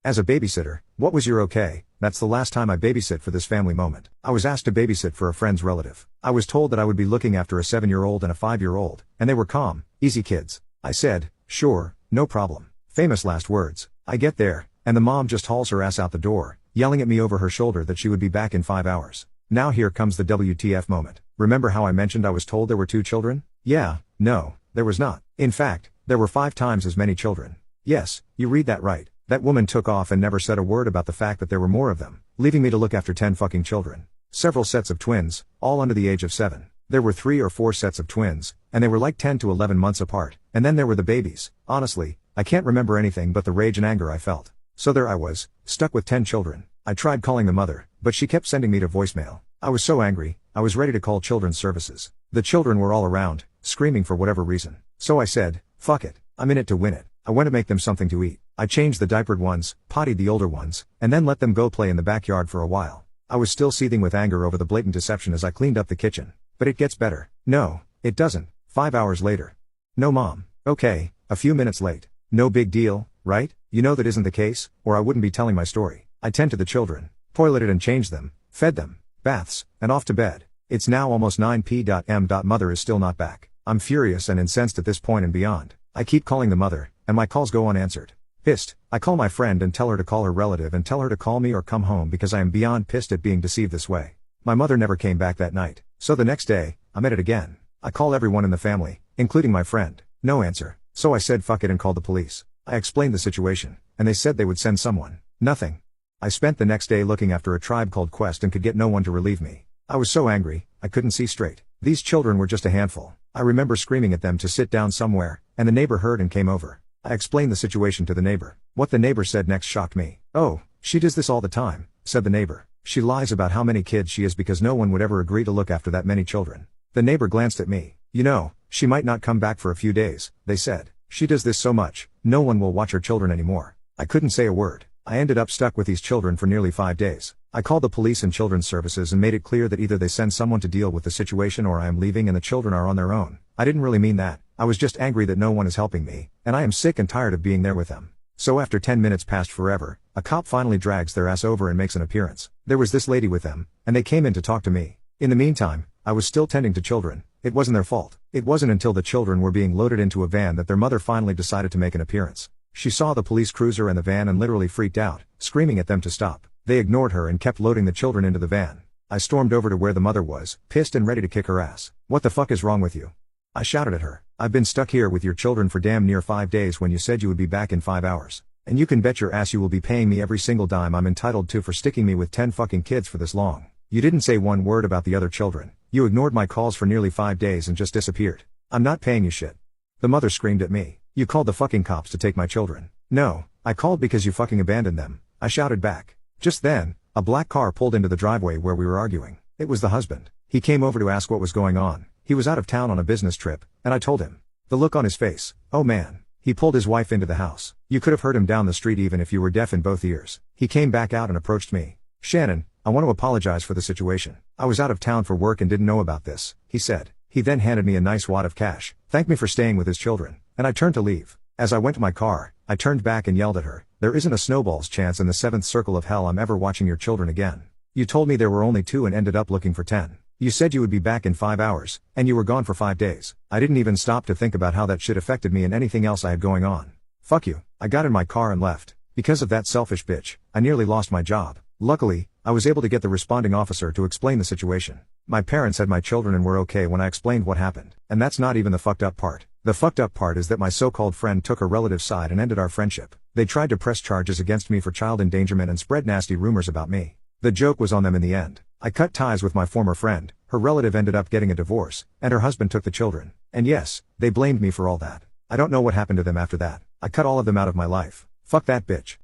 As a babysitter, what was your okay? That's the last time I babysit for this family moment. I was asked to babysit for a friend's relative. I was told that I would be looking after a 7-year-old and a 5-year-old, and they were calm, easy kids. I said, sure, no problem. Famous last words. I get there, and the mom just hauls her ass out the door, yelling at me over her shoulder that she would be back in 5 hours. Now here comes the WTF moment. Remember how I mentioned I was told there were 2 children? Yeah, no, there was not. In fact, there were 5 times as many children. Yes, you read that right. That woman took off and never said a word about the fact that there were more of them, leaving me to look after 10 fucking children. Several sets of twins, all under the age of 7. There were 3 or 4 sets of twins, and they were like 10 to 11 months apart, and then there were the babies. Honestly, I can't remember anything but the rage and anger I felt. So there I was, stuck with 10 children. I tried calling the mother, but she kept sending me to voicemail. I was so angry, I was ready to call children's services. The children were all around, screaming for whatever reason. So I said, fuck it, I'm in it to win it. I went to make them something to eat. I changed the diapered ones, pottied the older ones, and then let them go play in the backyard for a while. I was still seething with anger over the blatant deception as I cleaned up the kitchen. But it gets better. No, it doesn't. 5 hours later. No mom. Okay, a few minutes late. No big deal, right? You know that isn't the case, or I wouldn't be telling my story. I tend to the children, toileted and changed them, fed them, baths, and off to bed. It's now almost 9 p.m. Mother is still not back. I'm furious and incensed at this point and beyond. I keep calling the mother, and my calls go unanswered. Pissed, I call my friend and tell her to call her relative and tell her to call me or come home because I am beyond pissed at being deceived this way. My mother never came back that night, so the next day, I'm at it again. I call everyone in the family, including my friend. No answer, so I said fuck it and called the police. I explained the situation, and they said they would send someone. Nothing. I spent the next day looking after a tribe called Quest and could get no one to relieve me. I was so angry, I couldn't see straight. These children were just a handful. I remember screaming at them to sit down somewhere, and the neighbor heard and came over. I explained the situation to the neighbor. What the neighbor said next shocked me. Oh, she does this all the time, said the neighbor. She lies about how many kids she has because no one would ever agree to look after that many children. The neighbor glanced at me. You know, she might not come back for a few days, they said. She does this so much, no one will watch her children anymore. I couldn't say a word. I ended up stuck with these children for nearly 5 days. I called the police and children's services and made it clear that either they send someone to deal with the situation or I am leaving and the children are on their own. I didn't really mean that. I was just angry that no one is helping me, and I am sick and tired of being there with them. So after 10 minutes passed forever, a cop finally drags their ass over and makes an appearance. There was this lady with them, and they came in to talk to me. In the meantime, I was still tending to children. It wasn't their fault. It wasn't until the children were being loaded into a van that their mother finally decided to make an appearance. She saw the police cruiser and the van and literally freaked out, screaming at them to stop. They ignored her and kept loading the children into the van. I stormed over to where the mother was, pissed and ready to kick her ass. What the fuck is wrong with you? I shouted at her. I've been stuck here with your children for damn near 5 days when you said you would be back in 5 hours. And you can bet your ass you will be paying me every single dime I'm entitled to for sticking me with 10 fucking kids for this long. You didn't say one word about the other children. You ignored my calls for nearly 5 days and just disappeared. I'm not paying you shit. The mother screamed at me. You called the fucking cops to take my children. No, I called because you fucking abandoned them. I shouted back. Just then, a black car pulled into the driveway where we were arguing. It was the husband. He came over to ask what was going on. He was out of town on a business trip, and I told him. The look on his face. Oh man. He pulled his wife into the house. You could have heard him down the street even if you were deaf in both ears. He came back out and approached me. Shannon, I want to apologize for the situation. I was out of town for work and didn't know about this, he said. He then handed me a nice wad of cash, thanked me for staying with his children, and I turned to leave. As I went to my car, I turned back and yelled at her. There isn't a snowball's chance in the 7th circle of hell I'm ever watching your children again. You told me there were only 2 and ended up looking for 10. You said you would be back in 5 hours, and you were gone for 5 days. I didn't even stop to think about how that shit affected me and anything else I had going on. Fuck you. I got in my car and left. Because of that selfish bitch, I nearly lost my job. Luckily, I was able to get the responding officer to explain the situation. My parents had my children and were okay when I explained what happened. And that's not even the fucked up part. The fucked up part is that my so-called friend took her relative's side and ended our friendship. They tried to press charges against me for child endangerment and spread nasty rumors about me. The joke was on them in the end. I cut ties with my former friend, her relative ended up getting a divorce, and her husband took the children. And yes, they blamed me for all that. I don't know what happened to them after that. I cut all of them out of my life. Fuck that bitch.